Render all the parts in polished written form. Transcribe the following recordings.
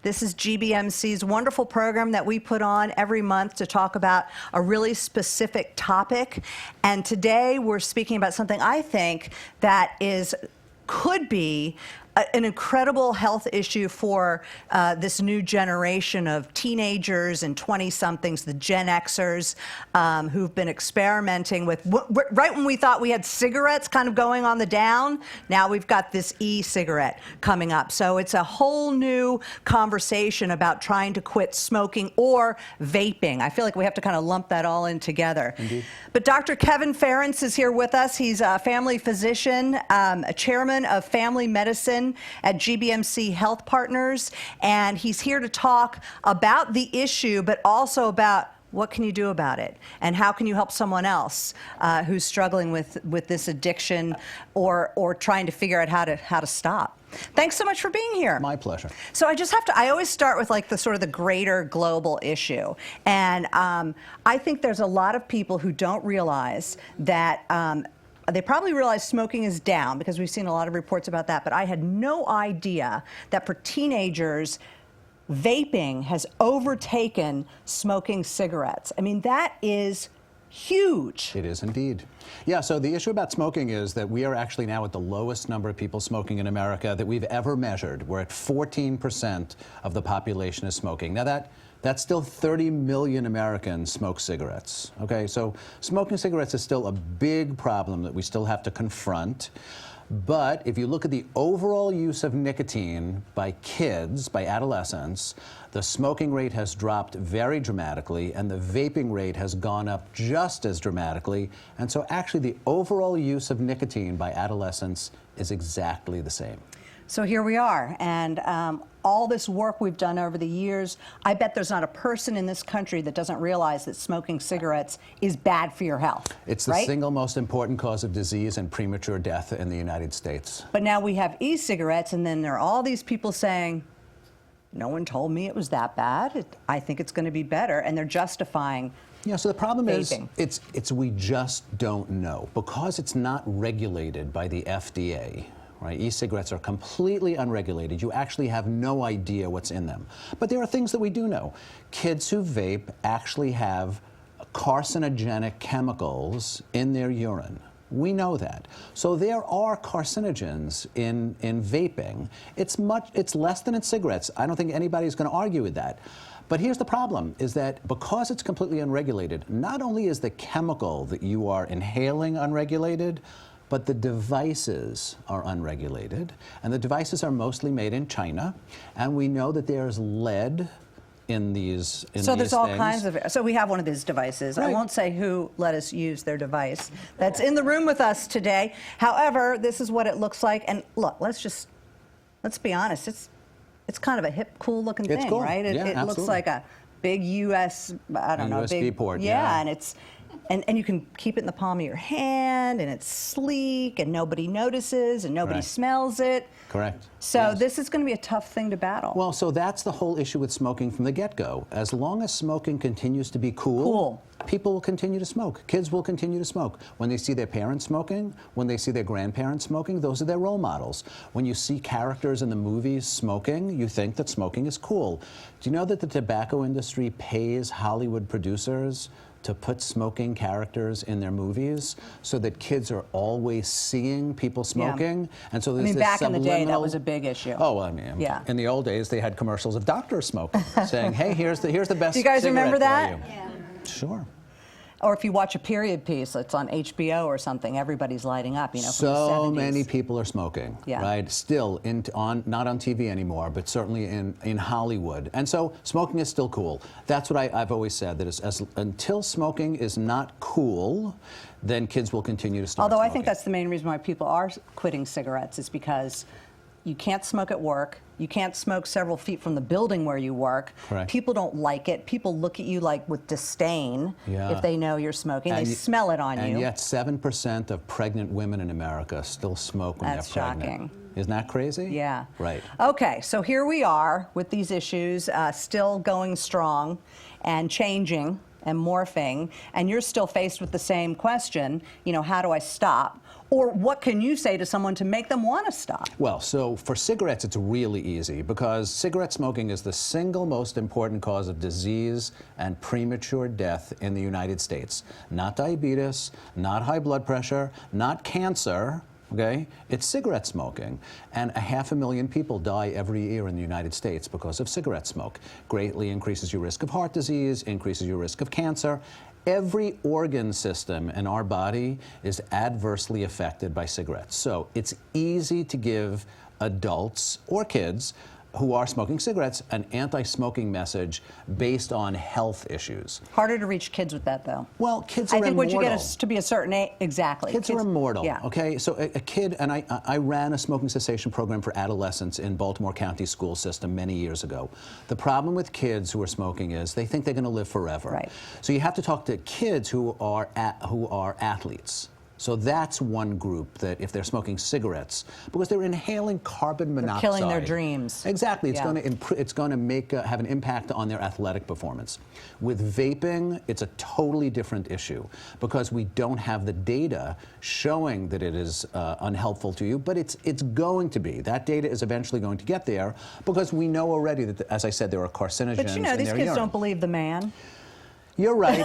This is GBMC's wonderful program that we put on every month to talk about a really specific topic. And today we're speaking about something I think that could be an incredible health issue for this new generation of teenagers and 20-somethings, the Gen Xers, who've been experimenting with, right when we thought we had cigarettes kind of going on the down, now we've got this e-cigarette coming up. So it's a whole new conversation about trying to quit smoking or vaping. I feel like we have to kind of lump that all in together. Indeed. But Dr. Kevin Ferentz is here with us. He's a family physician, a chairman of family medicine at GBMC Health Partners, and he's here to talk about the issue, but also about what can you do about it, and how can you help someone else who's struggling with this addiction or trying to figure out how to stop. Thanks so much for being here. My pleasure. So I always start with like the sort of the greater global issue, and I think there's a lot of people who don't realize that. They probably realize smoking is down because we've seen a lot of reports about that, but I had no idea that for teenagers, vaping has overtaken smoking cigarettes. I mean, that is huge. It is indeed. Yeah, so the issue about smoking is that we are actually now at the lowest number of people smoking in America that we've ever measured. We're at 14% of the population is smoking. Now that's still 30 million Americans smoke cigarettes, okay? So smoking cigarettes is still a big problem that we still have to confront. But if you look at the overall use of nicotine by kids, by adolescents, the smoking rate has dropped very dramatically, and the vaping rate has gone up just as dramatically. And so actually the overall use of nicotine by adolescents is exactly the same. So here we are, and all this work we've done over the years, I bet there's not a person in this country that doesn't realize that smoking cigarettes is bad for your health. It's the single most important cause of disease and premature death in the United States. But now we have e-cigarettes, and then there are all these people saying, no one told me it was that bad. I think it's going to be better, and they're justifying. Yeah, so the problem vaping. is, it's we just don't know. Because it's not regulated by the FDA, right? E-cigarettes are completely unregulated. You actually have no idea what's in them. But there are things that we do know. Kids who vape actually have carcinogenic chemicals in their urine. We know that. So there are carcinogens in vaping. It's less than in cigarettes. I don't think anybody's going to argue with that. But here's the problem, is that because it's completely unregulated, not only is the chemical that you are inhaling unregulated, but the devices are unregulated, and the devices are mostly made in China, and we know that there's lead in these So there's all things. kinds of, so we have one of these devices. Right. I won't say who let us use their device that's in the room with us today. However, this is what it looks like, and look, let's be honest, it's kind of a hip, cool looking thing, cool. Right? Yeah, it looks like a big US, I don't know, USB big port, yeah, and it's. And you can keep it in the palm of your hand, and it's sleek, and nobody notices, and nobody smells it. Correct. So yes. this is going to be a tough thing to battle. Well, so that's the whole issue with smoking from the get-go. As long as smoking continues to be cool, people will continue to smoke. Kids will continue to smoke. When they see their parents smoking, when they see their grandparents smoking, those are their role models. When you see characters in the movies smoking, you think that smoking is cool. Do you know that the tobacco industry pays Hollywood producers to put smoking characters in their movies so that kids are always seeing people smoking? Yeah. And so there's this back in the day, that subliminal was a big issue. Oh, I mean, yeah. In the old days, they had commercials of doctors smoking, saying, "Hey, here's the best." Do you guys remember that? Yeah. Sure. Or if you watch a period piece, it's on HBO or something, everybody's lighting up, you know, from the 70s. So many people are smoking, right? Still, not on TV anymore, but certainly in Hollywood. And so smoking is still cool. That's what I've always said, that until smoking is not cool, then kids will continue to start Although smoking. I think that's the main reason why people are quitting cigarettes, is because you can't smoke at work. You can't smoke several feet from the building where you work. Correct. People don't like it. People look at you like with disdain if they know you're smoking. They smell it on you. And yet 7% of pregnant women in America still smoke when they're pregnant. That's shocking. Isn't that crazy? Yeah. Right. Okay, so here we are with these issues still going strong and changing and morphing, and you're still faced with the same question, you know, how do I stop? Or what can you say to someone to make them want to stop? Well, so for cigarettes, it's really easy because cigarette smoking is the single most important cause of disease and premature death in the United States. Not diabetes, not high blood pressure, not cancer. Okay? It's cigarette smoking. And 500,000 people die every year in the United States because of cigarette smoke. Greatly increases your risk of heart disease, increases your risk of cancer. Every organ system in our body is adversely affected by cigarettes. So it's easy to give adults or kids who are smoking cigarettes an anti-smoking message based on health issues. Harder to reach kids with that, though. Well, kids are immortal. I think once you get to be a certain age, exactly. Kids are immortal, yeah. Okay? So a kid, and I ran a smoking cessation program for adolescents in Baltimore County school system many years ago. The problem with kids who are smoking is they think they're going to live forever. Right. So you have to talk to kids who are athletes. So that's one group that if they're smoking cigarettes, because they're inhaling carbon monoxide. They're killing their dreams. Exactly. It's yeah. going to have an impact on their athletic performance. With vaping, it's a totally different issue because we don't have the data showing that it is unhelpful to you, but it's going to be. That data is eventually going to get there because we know already that, as I said, there are carcinogens But you know, these kids don't believe the man. You're right,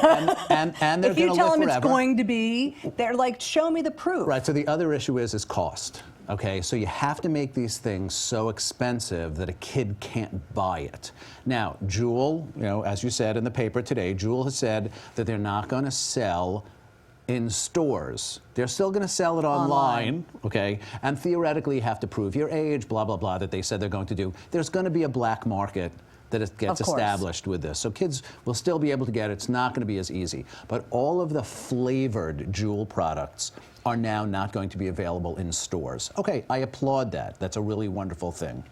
and they're if you going to tell live them forever. It's going to be, they're like, show me the proof. Right, so the other issue is cost. Okay, so you have to make these things so expensive that a kid can't buy it. Now, Juul, you know, as you said in the paper today, Juul has said that they're not going to sell in stores. They're still going to sell it online, okay? And theoretically, you have to prove your age, blah, blah, blah, that they said they're going to do. There's going to be a black market that it gets established with this. So kids will still be able to get it. It's not going to be as easy. But all of the flavored Juul products are now not going to be available in stores. Okay, I applaud that. That's a really wonderful thing.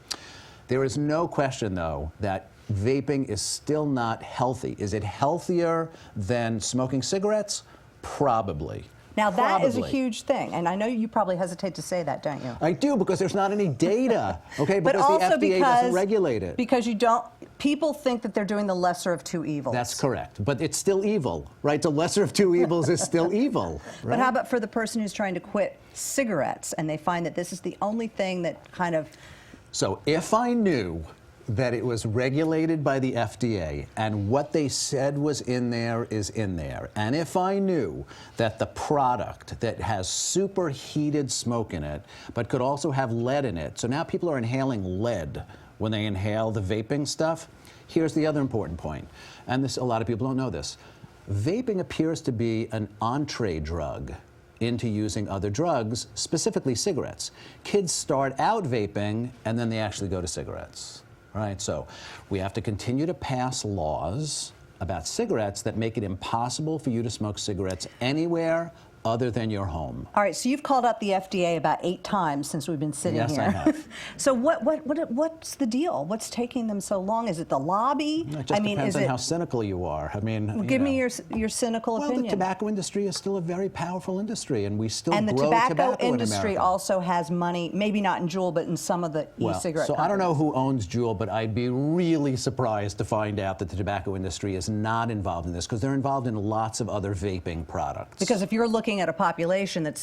There is no question, though, that vaping is still not healthy. Is it healthier than smoking cigarettes? Probably. Now, that is a huge thing, and I know you probably hesitate to say that, don't you? I do, because there's not any data, okay? But because also the FDA doesn't regulate it. Because you don't, people think that they're doing the lesser of two evils. That's correct, but it's still evil, right? The lesser of two evils is still evil, right? But how about for the person who's trying to quit cigarettes, and they find that this is the only thing that kind of... So if I knew that it was regulated by the FDA and what they said was in there is in there, and if I knew that the product that has superheated smoke in it but could also have lead in it, so now people are inhaling lead when they inhale the vaping stuff. Here's the other important point, and this, a lot of people don't know this. Vaping appears to be an entree drug into using other drugs, specifically cigarettes. Kids start out vaping and then they actually go to cigarettes. Right, so we have to continue to pass laws about cigarettes that make it impossible for you to smoke cigarettes anywhere other than your home. All right, so you've called up the FDA about 8 times since we've been sitting here. Yes, I have. So what's the deal? What's taking them so long? Is it the lobby? It just depends on how cynical you are. I mean, well, give me your cynical opinion. Well, the tobacco industry is still a very powerful industry, and we still and the grow tobacco in industry America. also has money, maybe not in Juul, but in some of the e-cigarette so companies. I don't know who owns Juul, but I'd be really surprised to find out that the tobacco industry is not involved in this, because they're involved in lots of other vaping products. Because if you're looking at a population that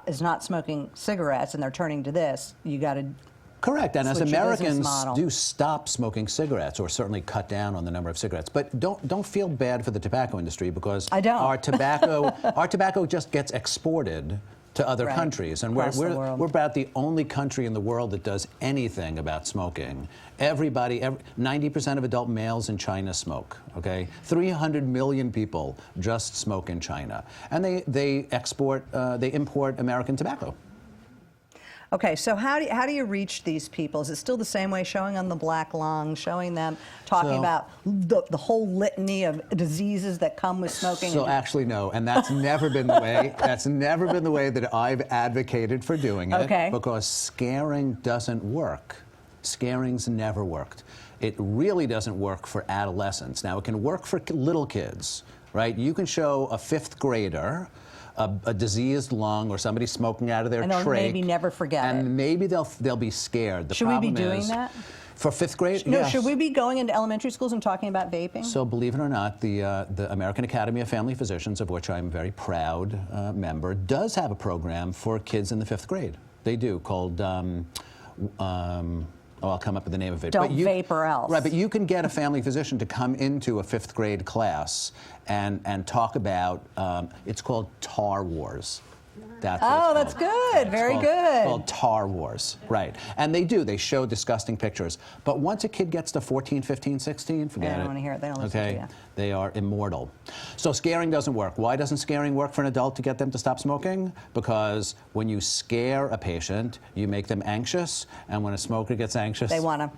is not smoking cigarettes and they're turning to this, you got to... Correct, and as Switch your business Americans model. do stop smoking cigarettes, or certainly cut down on the number of cigarettes, but don't feel bad for the tobacco industry, because I don't. our tobacco just gets exported to other Right. countries, and Across the world. we're about the only country in the world that does anything about smoking. 90% of adult males in China smoke. Okay, 300 million people just smoke in China, and they import American tobacco. Okay, so how do you reach these people? Is it still the same way, showing on the black lung, showing them, talking about the whole litany of diseases that come with smoking? So actually, no, and that's never been the way. That's never been the way that I've advocated for doing it. Okay. Because scaring doesn't work. Scaring's never worked. It really doesn't work for adolescents. Now, it can work for little kids, right? You can show a 5th grader a diseased lung or somebody smoking out of their And they'll trach. maybe never forget it. And maybe they'll be scared. The Should we be problem doing is, that? For 5th grade? No, Yes. should we be going into elementary schools and talking about vaping? So believe it or not, the American Academy of Family Physicians, of which I'm a very proud member, does have a program for kids in the 5th grade. They do, called, I'll come up with the name of it. Don't vape or else. Right, but you can get a family physician to come into a 5th grade class and talk about, it's called Tar Wars. That's what it's called. That's good. It's Very called, good. Called Tar Wars, right. And they show disgusting pictures. But once a kid gets to 14, 15, 16, forget it. They don't want to hear it. They don't listen to you. They are immortal. So scaring doesn't work. Why doesn't scaring work for an adult to get them to stop smoking? Because when you scare a patient, you make them anxious, and when a smoker gets anxious, They want to.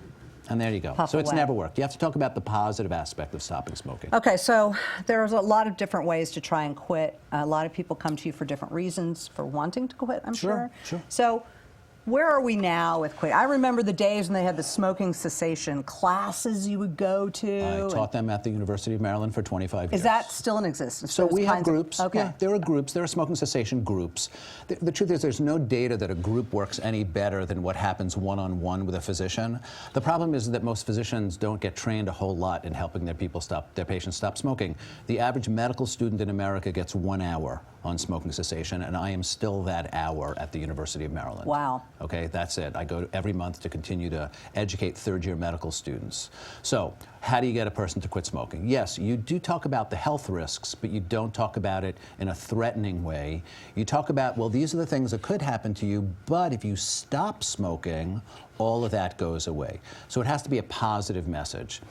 and there you go. Puff So it's away. never worked. You have to talk about the positive aspect of stopping smoking. Okay, so there's a lot of different ways to try and quit. A lot of people come to you for different reasons for wanting to quit, I'm sure. Sure. So where are we now with quit? I remember the days when they had the smoking cessation classes you would go to. I taught them at the University of Maryland for 25 years. Is that still in existence? So Those we have kinds of- groups. Okay. Yeah, there are groups. There are smoking cessation groups. The truth is there's no data that a group works any better than what happens one-on-one with a physician. The problem is that most physicians don't get trained a whole lot in helping their patients stop smoking. The average medical student in America gets 1 hour on smoking cessation, and I am still that hour at the University of Maryland. Wow. Okay, that's it. I go every month to continue to educate third-year medical students. So, how do you get a person to quit smoking? Yes, you do talk about the health risks, but you don't talk about it in a threatening way. You talk about, well, these are the things that could happen to you, but if you stop smoking, all of that goes away. So it has to be a positive message.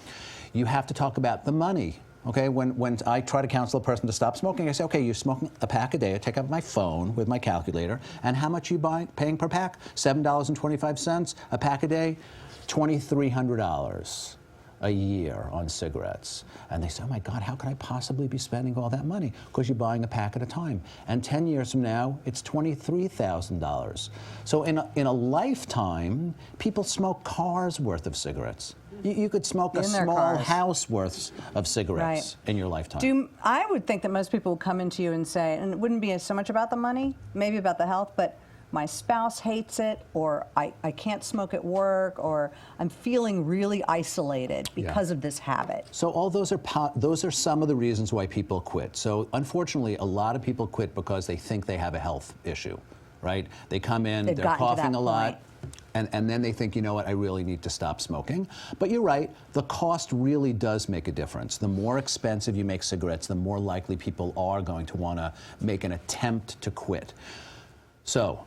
You have to talk about the money. Okay, when I try to counsel a person to stop smoking, I say, okay, you're smoking a pack a day. I take out my phone with my calculator, and how much are you paying per pack? $7.25 a pack a day, $2,300 a year on cigarettes. And they say, oh my God, how could I possibly be spending all that money? Because you're buying a pack at a time. And 10 years from now, it's $23,000. So in a lifetime, people smoke cars worth of cigarettes. You could smoke a small cars. house worth of cigarettes in your lifetime. I would think that most people would come into you and say, and it wouldn't be so much about the money, maybe about the health, but my spouse hates it, or I can't smoke at work, or I'm feeling really isolated because of this habit. So all those are some of the reasons why people quit. So unfortunately, a lot of people quit because they think they have a health issue, right? They come in, they're coughing a lot. And then they think, you know what, I really need to stop smoking. But you're right, the cost really does make a difference. The more expensive you make cigarettes, the more likely people are going to want to make an attempt to quit. So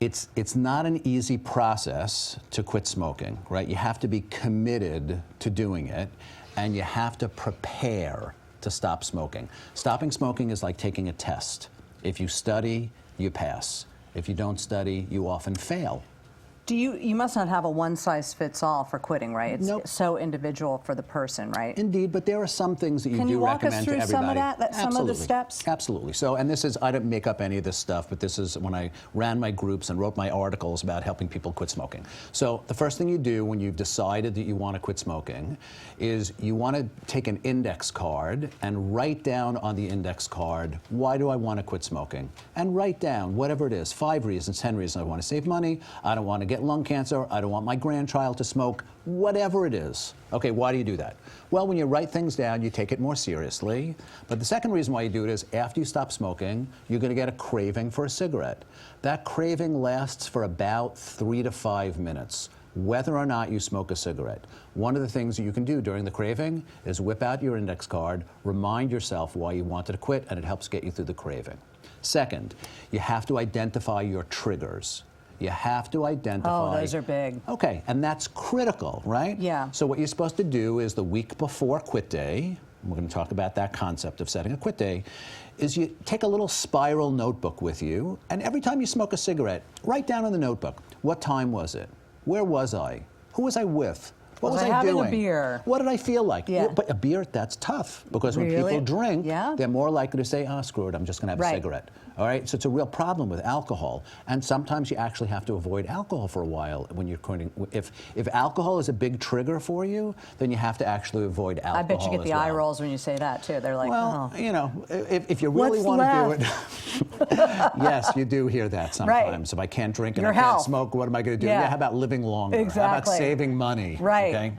it's not an easy process to quit smoking, right? You have to be committed to doing it, and you have to prepare to stop smoking. Stopping smoking is like taking a test. If you study, you pass. If you don't study, you often fail. You must not have a one-size-fits-all for quitting, right? It's so individual for the person, right? Indeed, but there are some things that you do recommend to everybody. Can you walk us through some of that, some of the steps? Absolutely. So, and this is, I didn't make up any of this stuff, but this is when I ran my groups and wrote my articles about helping people quit smoking. So the first thing you do when you've decided that you want to quit smoking is you want to take an index card and write down on the index card, why do I want to quit smoking? And write down whatever it is, 5 reasons, 10 reasons. I want to save money, I don't want to get lung cancer, I don't want my grandchild to smoke, whatever it is. Okay, why do you do that? Well, when you write things down, you take it more seriously. But the second reason why you do it is after you stop smoking, you're going to get a craving for a cigarette. That craving lasts for about 3 to 5 minutes, whether or not you smoke a cigarette. One of the things that you can do during the craving is whip out your index card, remind yourself why you wanted to quit, and it helps get you through the craving. Second, you have to identify your triggers. You have to identify. Oh, those are big. Okay, and that's critical, right? Yeah. So what you're supposed to do is the week before quit day, we're going to talk about that concept of setting a quit day, is you take a little spiral notebook with you, and every time you smoke a cigarette, write down in the notebook, what time was it? Where was I? Who was I with? What was I I having doing? a beer? What did I feel like? Yeah. But a beer, that's tough, because when Really? people drink, Yeah. they're more likely to say, oh, screw it, I'm just going to have a Right. cigarette. All right? So it's a real problem with alcohol. And sometimes you actually have to avoid alcohol for a while when you're quitting. If alcohol is a big trigger for you, then you have to actually avoid alcohol. I bet you get as the well. eye rolls when you say that, too. They're like, Well, oh. you know, if you really What's want to do it, yes, you do hear that sometimes. If I can't drink and Your I can't health. smoke, what am I going to do? Yeah. How about living longer? How about Exactly. saving money? Right. Okay?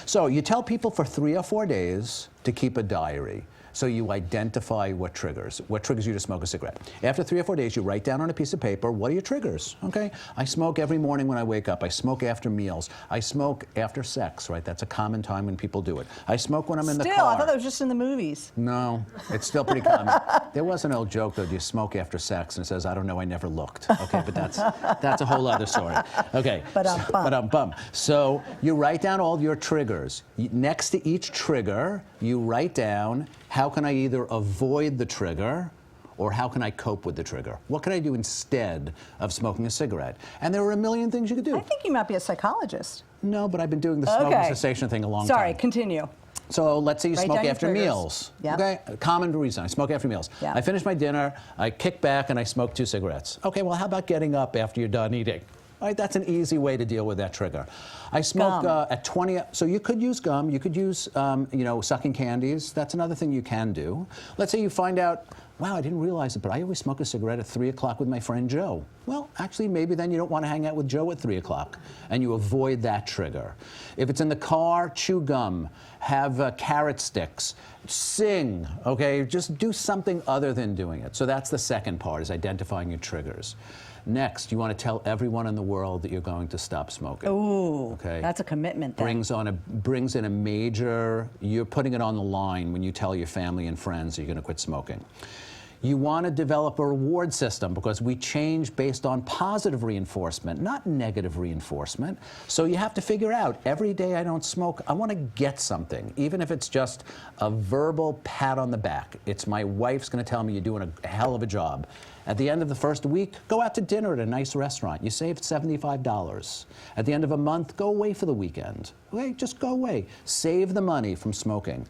So you tell people for 3 or 4 days to keep a diary. So you identify what triggers you to smoke a cigarette. After 3 or 4 days, you write down on a piece of paper, what are your triggers? Okay, I smoke every morning when I wake up. I smoke after meals. I smoke after sex, right? That's a common time when people do it. I smoke when I'm in the car. Still, I thought that was just in the movies. No, it's still pretty common. There was an old joke, though, do you smoke after sex? And it says, I don't know, I never looked. Okay, but that's a whole other story. Okay, Ba-dum-bum. So you write down all your triggers. Next to each trigger, you write down, how can I either avoid the trigger or how can I cope with the trigger? What can I do instead of smoking a cigarette? And there are a million things you could do. I think you might be a psychologist. No, but I've been doing the smoking cessation thing a long time. Sorry, continue. So let's say you Write smoke down your after triggers. meals. Yep. Okay, a common reason. I smoke after meals. Yep. I finish my dinner, I kick back, and I smoke 2 cigarettes. Okay, well, how about getting up after you're done eating? All right, that's an easy way to deal with that trigger. I smoke at 20, so you could use gum, you could use, sucking candies. That's another thing you can do. Let's say you find out, wow, I didn't realize it, but I always smoke a cigarette at 3 o'clock with my friend Joe. Well, actually, maybe then you don't want to hang out with Joe at 3 o'clock, and you avoid that trigger. If it's in the car, chew gum, have carrot sticks, sing, okay? Just do something other than doing it. So that's the second part, is identifying your triggers. Next, you want to tell everyone in the world that you're going to stop smoking. Ooh, okay? That's a commitment then. Brings in a major, you're putting it on the line when you tell your family and friends that you're going to quit smoking. You want to develop a reward system, because we change based on positive reinforcement, not negative reinforcement. So you have to figure out, every day I don't smoke, I want to get something, even if it's just a verbal pat on the back. It's my wife's going to tell me you're doing a hell of a job. At the end of the first week, go out to dinner at a nice restaurant. You saved $75. At the end of a month, go away for the weekend. Okay, just go away. Save the money from smoking.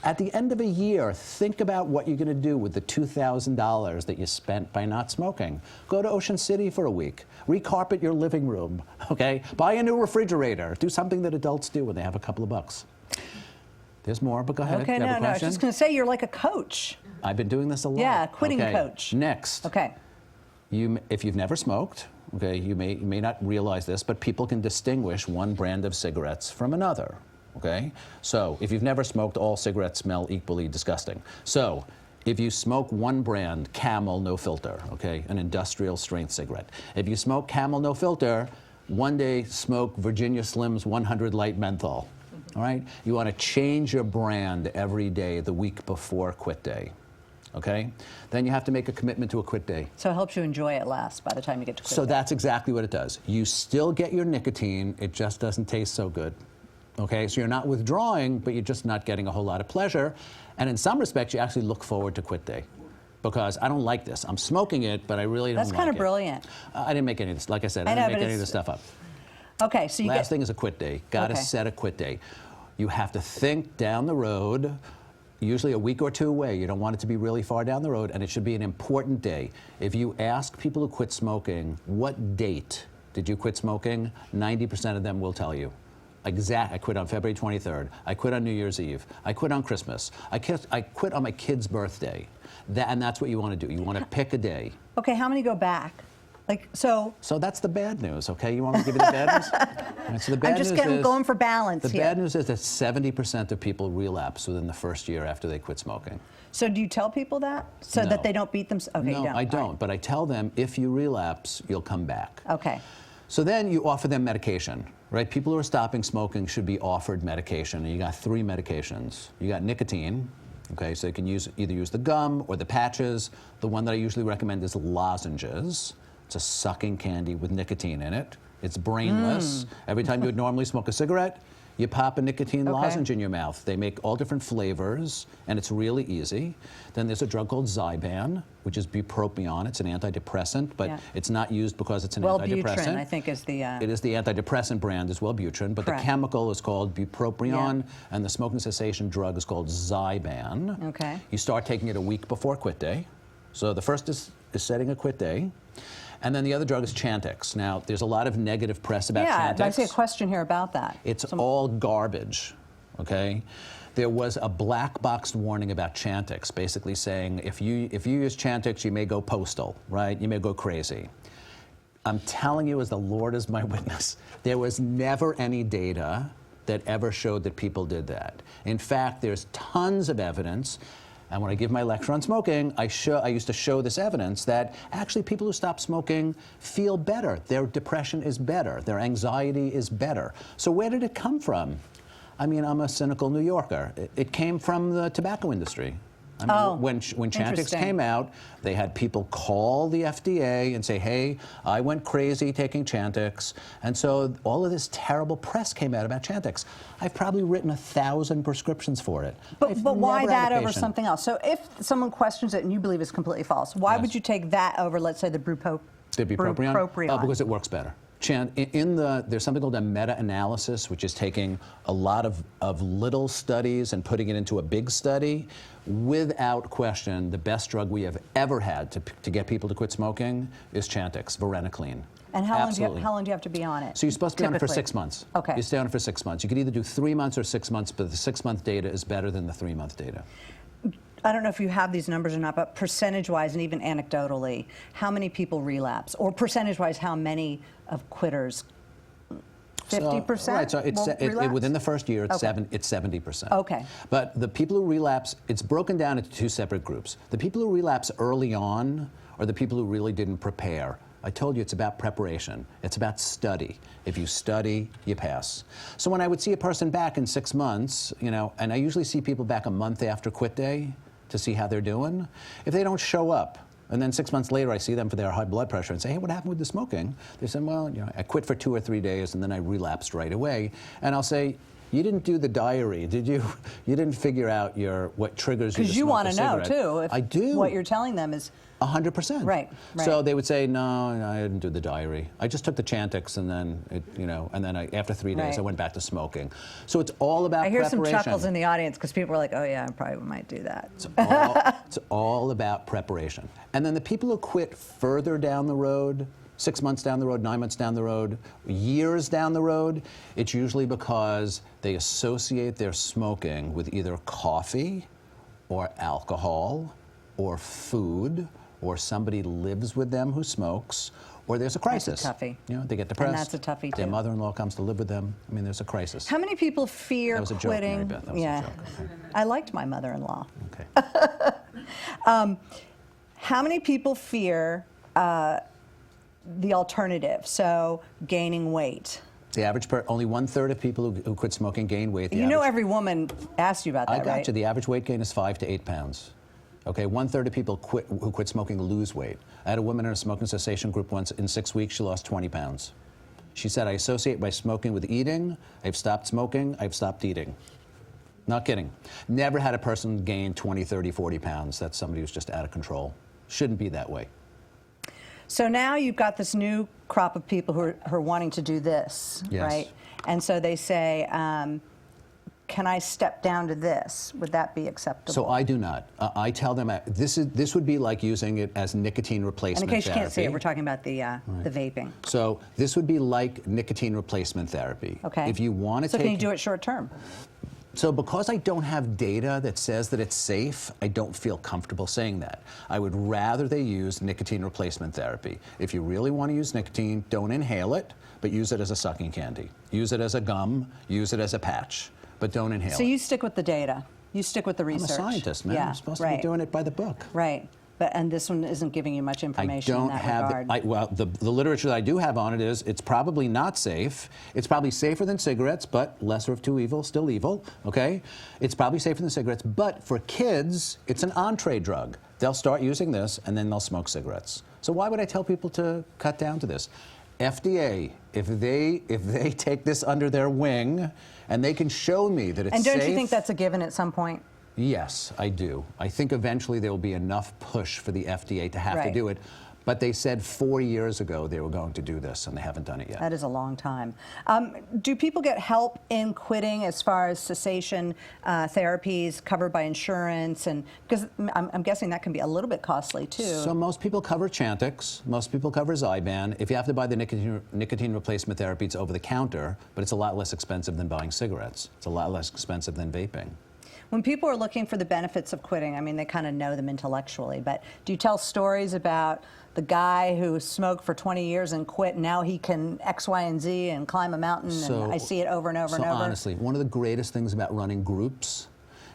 At the end of a year, think about what you're going to do with the $2,000 that you spent by not smoking. Go to Ocean City for a week. Recarpet your living room, okay? Buy a new refrigerator. Do something that adults do when they have a couple of bucks. There's more, but go ahead. Okay, You have a no, I was question? just going to say you're like a coach. I've been doing this a lot. Yeah, quitting Okay. coach. Next. Okay. If you've never smoked, okay, you may not realize this, but people can distinguish one brand of cigarettes from another, okay? So if you've never smoked, all cigarettes smell equally disgusting. So if you smoke one brand, Camel no filter, okay, an industrial strength cigarette. If you smoke Camel no filter, one day smoke Virginia Slim's 100 light menthol, all right? You want to change your brand every day the week before quit day. Okay? Then you have to make a commitment to a quit day. So it helps you enjoy it less by the time you get to quit. So that's exactly what it does. You still get your nicotine, it just doesn't taste so good. Okay? So you're not withdrawing, but you're just not getting a whole lot of pleasure. And in some respects, you actually look forward to quit day. Because I don't like this. I'm smoking it, but I really don't like it. That's kind of brilliant. I didn't make any of this. Like I said, I didn't make any of this stuff up. Okay, so you Last thing is a quit day. Got to set a quit day. You have to think down the road, usually a week or two away. You don't want it to be really far down the road, and it should be an important day. If you ask people who quit smoking, what date did you quit smoking? 90% of them will tell you. I quit on February 23rd. I quit on New Year's Eve. I quit on Christmas. I quit on my kid's birthday. And that's what you want to do. You want to pick a day. Okay, how many go back? So that's the bad news, okay? You want me to give you the bad news? All right, so the bad I'm just news going for balance The here. bad news is that 70% of people relapse within the first year after they quit smoking. So do you tell people that? So No. that they don't beat themselves? Okay, No, you don't. I don't. All right. But I tell them, if you relapse, you'll come back. Okay. So then you offer them medication, right? People who are stopping smoking should be offered medication. And you got 3 medications. You got nicotine. Okay, so you can either use the gum or the patches. The one that I usually recommend is lozenges. It's a sucking candy with nicotine in it. It's brainless. Every time you would normally smoke a cigarette, You pop a nicotine lozenge in your mouth. They make all different flavors, and it's really easy. Then there's a drug called Zyban, which is bupropion. It's an antidepressant, but it's not used because it's an antidepressant. Wellbutrin, I think, is the... It is the antidepressant brand is Wellbutrin, but the chemical is called bupropion, and the smoking cessation drug is called Zyban. Okay. You start taking it a week before quit day. So the first is setting a quit day. And then the other drug is Chantix. Now, there's a lot of negative press about Chantix. Yeah, I see a question here about that. It's all garbage, okay? There was a black box warning about Chantix, basically saying if you use Chantix, you may go postal, right? You may go crazy. I'm telling you, as the Lord is my witness, there was never any data that ever showed that people did that. In fact, there's tons of evidence. And when I give my lecture on smoking, I used to show this evidence that actually people who stop smoking feel better. Their depression is better. Their anxiety is better. So where did it come from? I mean, I'm a cynical New Yorker. It came from the tobacco industry. I mean, when Chantix came out, they had people call the FDA and say, hey, I went crazy taking Chantix. And so all of this terrible press came out about Chantix. I've probably written 1,000 prescriptions for it. But why that over something else? So if someone questions it and you believe it's completely false, why would you take that over, let's say, the bupropion? Oh, because it works better. There's something called a meta-analysis, which is taking a lot of little studies and putting it into a big study. Without question, the best drug we have ever had to get people to quit smoking is Chantix, varenicline. And how long do you have to be on it? So you're supposed to be on it for 6 months. Okay. You stay on it for 6 months. You could either do 3 months or 6 months, but the 6-month data is better than the 3-month data. I don't know if you have these numbers or not, but percentage-wise and even anecdotally, how many people relapse? Or percentage-wise, how many of quitters? 50%? Right, so within the first year, it's 70%. Okay. But the people who relapse, it's broken down into 2 separate groups. The people who relapse early on are the people who really didn't prepare. I told you it's about preparation. It's about study. If you study, you pass. So when I would see a person back in 6 months, and I usually see people back a month after quit day to see how they're doing, if they don't show up, and then 6 months later I see them for their high blood pressure and say, hey, what happened with the smoking? They said, well, I quit for 2 or 3 days and then I relapsed right away. And I'll say, you didn't do the diary, did you? You didn't figure out what triggers you to smoke a cigarette. Because you want to know, too, if I do. What you're telling them is 100%. Right. So they would say, no, I didn't do the diary. I just took the Chantix, and then, after 3 days, I went back to smoking. So it's all about preparation. I hear some chuckles in the audience because people are like, oh yeah, I probably might do that. It's all about preparation. And then the people who quit further down the road, 6 months down the road, 9 months down the road, years down the road, it's usually because they associate their smoking with either coffee or alcohol or food, or somebody lives with them who smokes, or there's a crisis. That's a toughie. They get depressed. And that's a toughie, too. Their mother-in-law comes to live with them. I mean, there's a crisis. How many people fear That was a joke, quitting? Mary Beth. That was a joke. Okay. I liked my mother-in-law. Okay. How many people fear the alternative, so gaining weight? The average only 1/3 of people who quit smoking gain weight. Every woman asked you about that, I got right? you. The average weight gain is 5 to 8 pounds. Okay, 1/3 of people who quit smoking lose weight. I had a woman in a smoking cessation group once. In 6 weeks, she lost 20 pounds. She said, I associate my smoking with eating. I've stopped smoking. I've stopped eating. Not kidding. Never had a person gain 20, 30, 40 pounds. That's somebody who's just out of control. Shouldn't be that way. So now you've got this new crop of people who are wanting to do this, right? And so they say, can I step down to this? Would that be acceptable? So I do not. I tell them this would be like using it as nicotine replacement therapy. And in case therapy. you can't see it, we're talking about the vaping. So this would be like nicotine replacement therapy. Okay. If you want to So can you do it short term? So because I don't have data that says that it's safe, I don't feel comfortable saying that. I would rather they use nicotine replacement therapy. If you really want to use nicotine, don't inhale it, but use it as a sucking candy. Use it as a gum, use it as a patch, but don't inhale it. So you stick with the data. You stick with the research. I'm a scientist, man. Yeah, I'm supposed to be doing it by the book. Right. And this one isn't giving you much information in that regard. Well, the literature that I do have on it is it's probably not safe. It's probably safer than cigarettes, but lesser of two evils, still evil, okay? It's probably safer than cigarettes, but for kids, it's an entree drug. They'll start using this, and then they'll smoke cigarettes. So why would I tell people to cut down to this? FDA, if they take this under their wing and they can show me that it's safe. And don't you think that's a given at some point? Yes, I do. I think eventually there will be enough push for the FDA to have to do it. But they said 4 years ago they were going to do this, and they haven't done it yet. That is a long time. Do people get help in quitting as far as cessation therapies covered by insurance? And because I'm guessing that can be a little bit costly too. So most people cover Chantix, most people cover Zyban. If you have to buy the nicotine replacement therapy, it's over the counter, but it's a lot less expensive than buying cigarettes. It's a lot less expensive than vaping. When people are looking for the benefits of quitting, I mean, they kind of know them intellectually, but do you tell stories about the guy who smoked for 20 years and quit, and now he can X, Y, and Z and climb a mountain, and I see it over and over and over? So honestly, one of the greatest things about running groups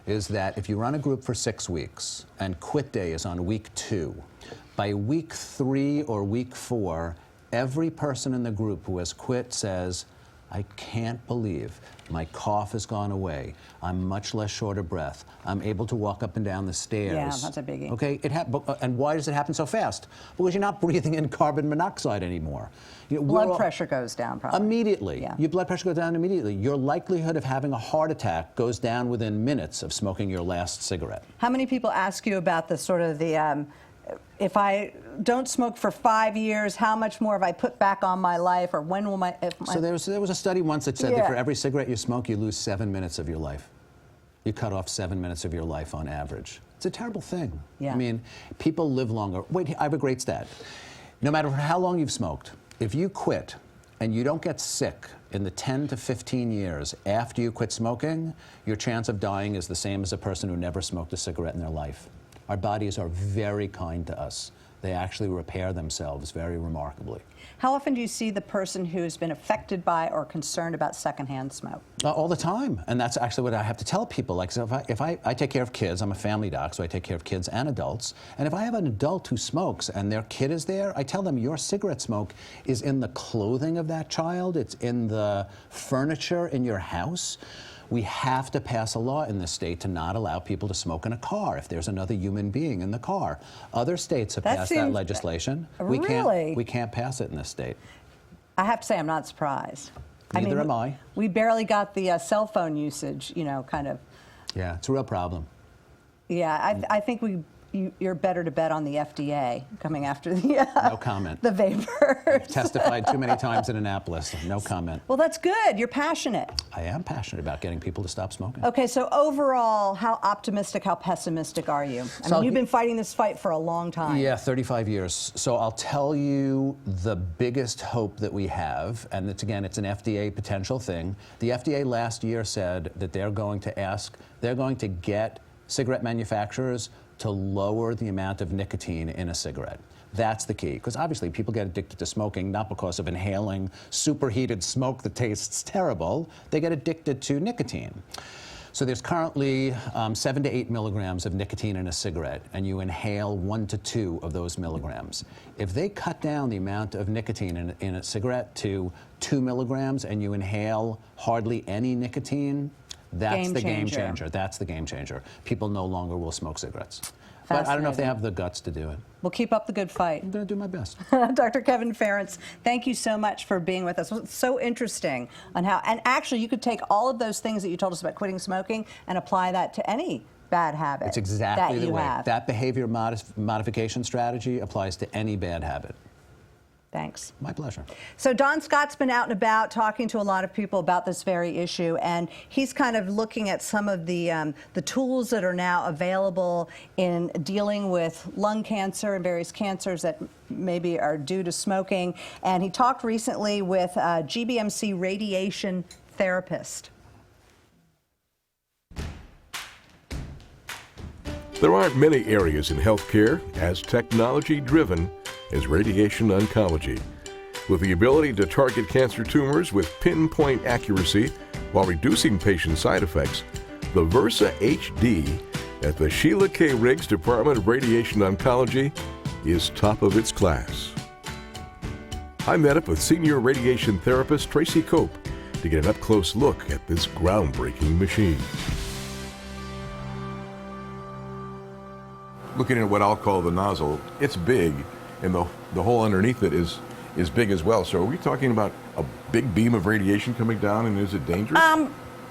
is that if you run a group for 6 weeks and quit day is on week 2, by week 3 or week 4, every person in the group who has quit says, I can't believe my cough has gone away. I'm much less short of breath. I'm able to walk up and down the stairs. Yeah, that's a biggie. Okay, and why does it happen so fast? Because you're not breathing in carbon monoxide anymore. Blood pressure goes down probably. Immediately. Yeah. Your blood pressure goes down immediately. Your likelihood of having a heart attack goes down within minutes of smoking your last cigarette. How many people ask you about the sort of the, if I don't smoke for 5 years, how much more have I put back on my life, or when will my... So there was a study once that said that for every cigarette you smoke, you lose 7 minutes of your life. You cut off 7 minutes of your life on average. It's a terrible thing. Yeah. I mean, people live longer. Wait, I have a great stat. No matter how long you've smoked, if you quit and you don't get sick in the 10 to 15 years after you quit smoking, your chance of dying is the same as a person who never smoked a cigarette in their life. Our bodies are very kind to us. They actually repair themselves very remarkably. How often do you see the person who's been affected by or concerned about secondhand smoke? All the time, and that's actually what I have to tell people. Like, so if I take care of kids, I'm a family doc, so I take care of kids and adults, and if I have an adult who smokes and their kid is there, I tell them your cigarette smoke is in the clothing of that child, it's in the furniture in your house. We have to pass a law in this state to not allow people to smoke in a car if there's another human being in the car. Other states have passed that legislation. Really? We can't pass it in this state. I have to say I'm not surprised. Neither am I. We barely got the cell phone usage, you know, kind of. Yeah, it's a real problem. Yeah, I think you're better to bet on the FDA coming after the no comment. The vapors. I've testified too many times in Annapolis. No comment. Well, that's good. You're passionate. I am passionate about getting people to stop smoking. Okay, so overall, how optimistic, how pessimistic are you? I mean, you've been fighting this fight for a long time. Yeah, 35 years. So I'll tell you the biggest hope that we have, and it's an FDA potential thing. The FDA last year said that they're going to get cigarette manufacturers to lower the amount of nicotine in a cigarette. That's the key, because obviously people get addicted to smoking not because of inhaling superheated smoke that tastes terrible. They get addicted to nicotine. So there's currently 7 to 8 milligrams of nicotine in a cigarette, and you inhale 1 to 2 of those milligrams. If they cut down the amount of nicotine in a cigarette to 2 milligrams and you inhale hardly any nicotine, that's the game changer. That's the game changer. People no longer will smoke cigarettes. But I don't know if they have the guts to do it. Well, keep up the good fight. I'm going to do my best. Dr. Kevin Ferentz, thank you so much for being with us. It's so interesting on how, and actually you could take all of those things that you told us about quitting smoking and apply that to any bad habit. It's exactly the way. Have. That behavior modification strategy applies to any bad habit. Thanks. My pleasure. So Don Scott's been out and about talking to a lot of people about this very issue, and he's kind of looking at some of the tools that are now available in dealing with lung cancer and various cancers that maybe are due to smoking. And he talked recently with a GBMC radiation therapist. There aren't many areas in healthcare as technology-driven as radiation oncology. With the ability to target cancer tumors with pinpoint accuracy while reducing patient side effects, the Versa HD at the Sheila K. Riggs Department of Radiation Oncology is top of its class. I met up with senior radiation therapist Tracy Cope to get an up-close look at this groundbreaking machine. Looking at what I'll call the nozzle, it's big, and the hole underneath it is is big as well. So are we talking about a big beam of radiation coming down, and is it dangerous?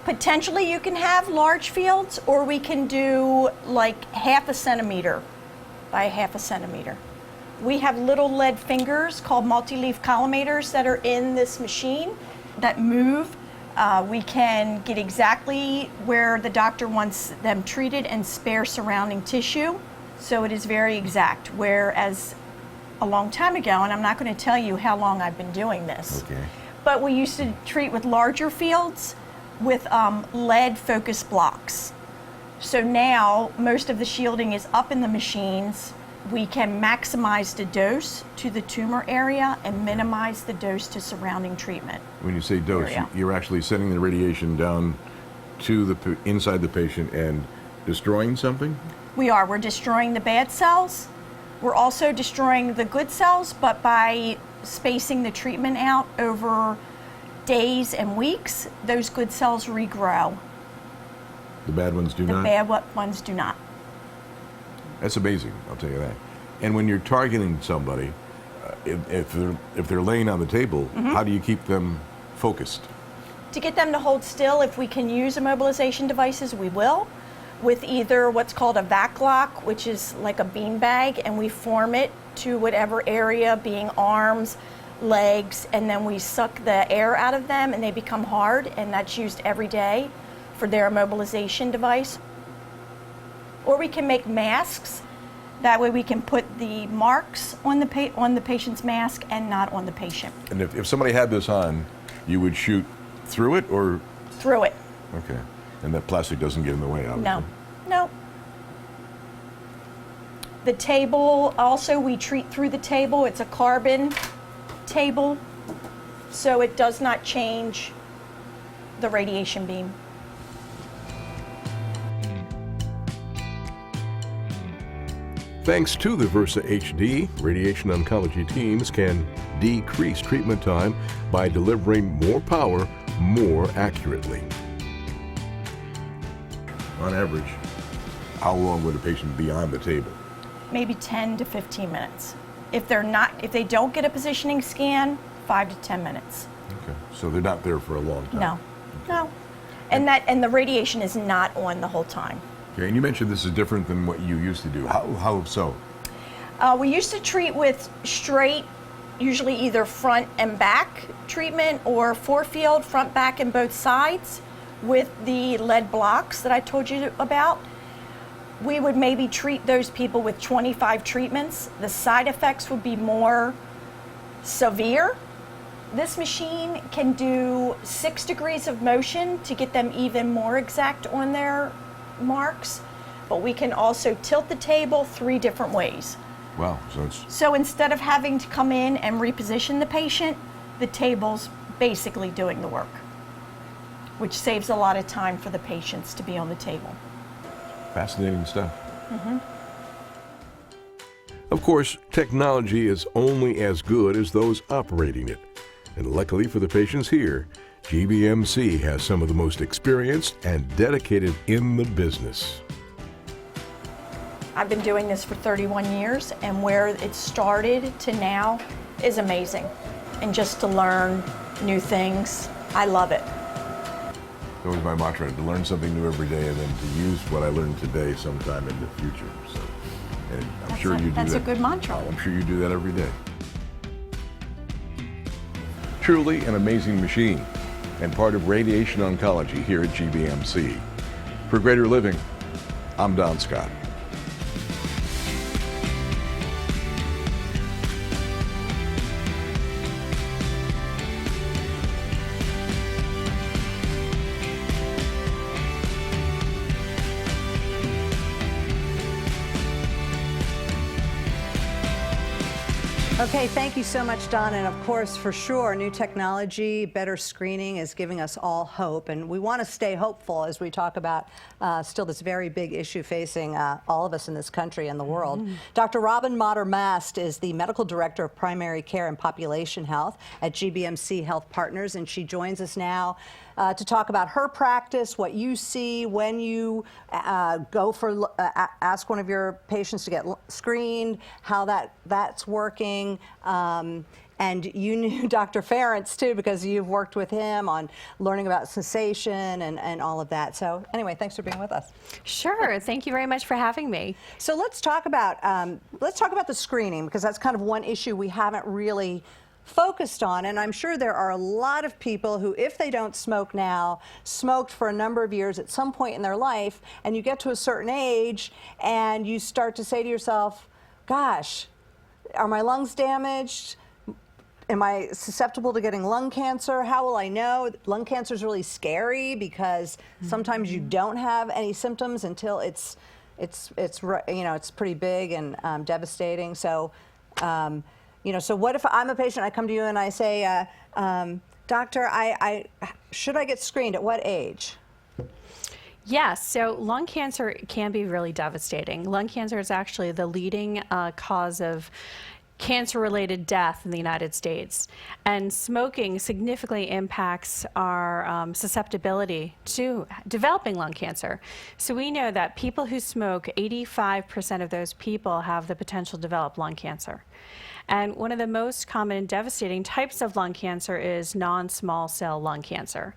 Potentially you can have large fields, or we can do like 1/2 centimeter by 1/2 centimeter. We have little lead fingers called multi-leaf collimators that are in this machine that move. We can get exactly where the doctor wants them treated and spare surrounding tissue. So it is very exact, whereas a long time ago, and I'm not going to tell you how long I've been doing this, Okay. but we used to treat with larger fields with lead focus blocks. So now most of the shielding is up in the machines. We can maximize the dose to the tumor area and minimize the dose to surrounding treatment. When you say dose, Area. you're actually sending the radiation down to the inside the patient and destroying something? We're destroying the bad cells. We're also destroying the good cells, but by spacing the treatment out over days and weeks, those good cells regrow. The bad ones do The not? bad ones do not. That's amazing, I'll tell you that. And when you're targeting somebody, if they're laying on the table, how do you keep them focused? To get them to hold still, if we can use immobilization devices, we will, with either what's called a vac lock, which is like a bean bag, and we form it to whatever area, being arms, legs, and then we suck the air out of them and they become hard, and that's used every day for their immobilization device. Or we can make masks. That way we can put the marks on the patient's mask and not on the patient. And if somebody had this on, you would shoot through it, or? Through it. Okay. And that plastic doesn't get in the way, obviously? No. The table, also we treat through the table. It's a carbon table, so it does not change the radiation beam. Thanks to the Versa HD, radiation oncology teams can decrease treatment time by delivering more power more accurately. On average, how long would a patient be on the table? Maybe 10 to 15 minutes. If they don't get a positioning scan, 5 to 10 minutes. Okay. So they're not there for a long time? No. And the radiation is not on the whole time. Okay, and you mentioned this is different than what you used to do. How so? We used to treat with straight, usually either front and back treatment, or 4-field, front, back, and both sides with the lead blocks that I told you about. We would maybe treat those people with 25 treatments. The side effects would be more severe. This machine can do 6 degrees of motion to get them even more exact on their marks, but we can also tilt the table 3 different ways. Wow, So instead of having to come in and reposition the patient, the table's basically doing the work, which saves a lot of time for the patients to be on the table. fascinating stuff. Of course, technology is only as good as those operating it. And luckily for the patients here, GBMC has some of the most experienced and dedicated in the business. I've been doing this for 31 years, and where it started to now is amazing. And just to learn new things, I love it. That was my mantra, to learn something new every day and then to use what I learned today sometime in the future. So, and I'm sure you do that. That's a good mantra. I'm sure you do that every day. Truly an amazing machine and part of radiation oncology here at GBMC. For Greater Living, I'm Don Scott. Okay, thank you so much, Don. And of course, for sure, new technology, better screening is giving us all hope. And we want to stay hopeful as we talk about still this very big issue facing all of us in this country and the world. Dr. Robin Motter-Mast is the Medical Director of Primary Care and Population Health at GBMC Health Partners, and she joins us now to talk about her practice, what you see when you ask one of your patients to get screened, how that's working, and and you knew Dr. Ferentz too, because you've worked with him on learning about cessation and all of that. So anyway, thanks for being with us. Sure. Thank you very much for having me. So let's talk about the screening, because that's kind of one issue we haven't really focused on, and I'm sure there are a lot of people who, if they don't smoke now, smoked for a number of years at some point in their life, and you get to a certain age and you start to say to yourself, gosh, are my lungs damaged? Am I susceptible to getting lung cancer? How will I know? Lung cancer is really scary because sometimes you don't have any symptoms until it's pretty big and devastating. So so what if I'm a patient, I come to you and I say, doctor, should I get screened? At what age? Yes, so lung cancer can be really devastating. Lung cancer is actually the leading cause of cancer-related death in the United States. And smoking significantly impacts our susceptibility to developing lung cancer. So we know that people who smoke, 85% of those people have the potential to develop lung cancer. And one of the most common and devastating types of lung cancer is non-small cell lung cancer.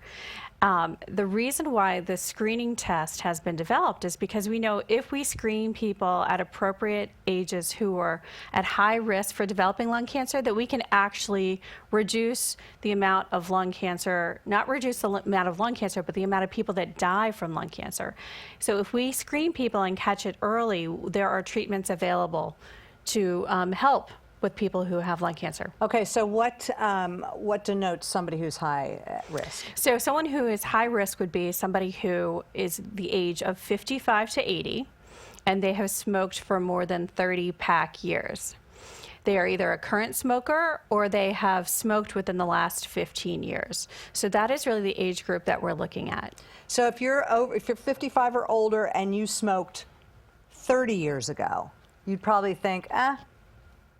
The reason why the screening test has been developed is because we know if we screen people at appropriate ages who are at high risk for developing lung cancer, that we can actually reduce the amount of lung cancer, not reduce the amount of lung cancer, but the amount of people that die from lung cancer. So if we screen people and catch it early, there are treatments available to help with people who have lung cancer. Okay, so what denotes somebody who's high risk? So someone who is high risk would be somebody who is the age of 55 to 80, and they have smoked for more than 30 pack years. They are either a current smoker or they have smoked within the last 15 years. So that is really the age group that we're looking at. So if you're 55 or older and you smoked 30 years ago, you'd probably think,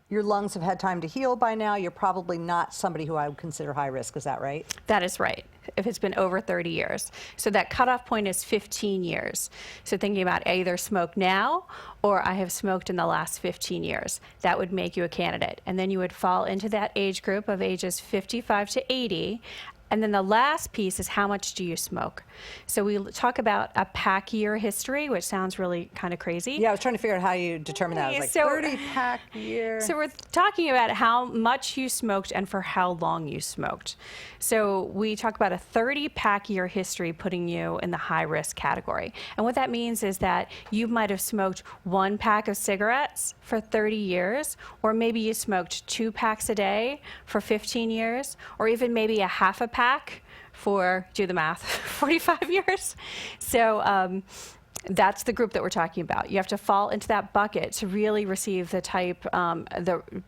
your lungs have had time to heal by now. You're probably not somebody who I would consider high risk. Is that right? That is right, if it's been over 30 years. So that cutoff point is 15 years. So thinking about I either smoke now or I have smoked in the last 15 years. That would make you a candidate. And then you would fall into that age group of ages 55 to 80. And then the last piece is how much do you smoke? So we talk about a pack year history, which sounds really kind of crazy. Yeah, I was trying to figure out how you determine that. I was like, 30 pack year. So we're talking about how much you smoked and for how long you smoked. So we talk about a 30 pack year history putting you in the high risk category. And what that means is that you might have smoked 1 pack of cigarettes for 30 years, or maybe you smoked 2 packs a day for 15 years, or even maybe a half a pack for, do the math, 45 years. So that's the group that we're talking about. You have to fall into that bucket to really receive the type,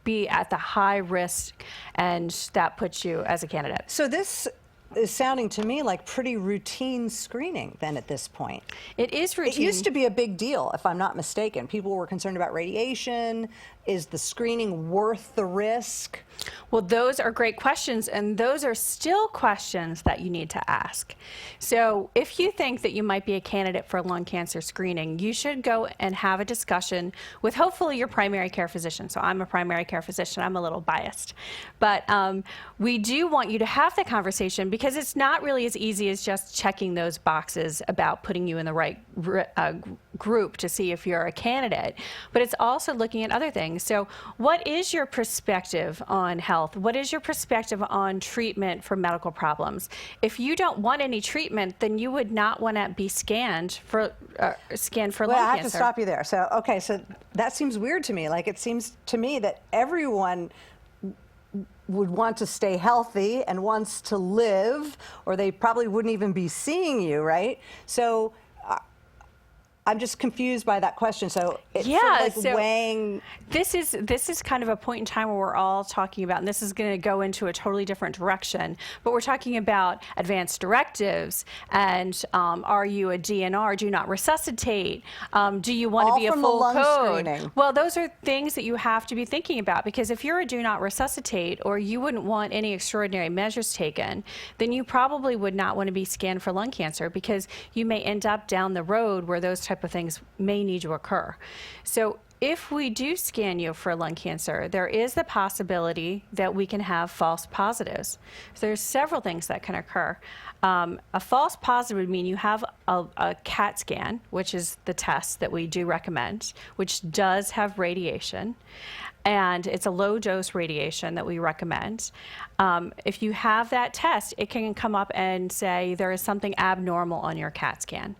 be at the high risk, and that puts you as a candidate. So this is sounding to me like pretty routine screening then at this point. It is routine. It used to be a big deal, if I'm not mistaken. People were concerned about radiation. Is the screening worth the risk? Well, those are great questions, and those are still questions that you need to ask. So if you think that you might be a candidate for lung cancer screening, you should go and have a discussion with hopefully your primary care physician. So I'm a primary care physician. I'm a little biased. But we do want you to have the conversation, because it's not really as easy as just checking those boxes about putting you in the right group to see if you're a candidate. But it's also looking at other things. So what is your perspective on health? What is your perspective on treatment for medical problems? If you don't want any treatment, then you would not want to be scanned for lung cancer. Well, I have to stop you there. So, okay, so that seems weird to me. Like, it seems to me that everyone would want to stay healthy and wants to live, or they probably wouldn't even be seeing you, right? So I'm just confused by that question. So it's sort of like weighing. This is kind of a point in time where we're all talking about, and this is going to go into a totally different direction, but we're talking about advanced directives and are you a DNR, do not resuscitate, do you want to be a full code? Screening. Well, those are things that you have to be thinking about, because if you're a do not resuscitate, or you wouldn't want any extraordinary measures taken, then you probably would not want to be scanned for lung cancer, because you may end up down the road where those type of things may need to occur. So if we do scan you for lung cancer, there is the possibility that we can have false positives. So there's several things that can occur. A false positive would mean you have a CAT scan, which is the test that we do recommend, which does have radiation. And it's a low dose radiation that we recommend. If you have that test, it can come up and say there is something abnormal on your CAT scan.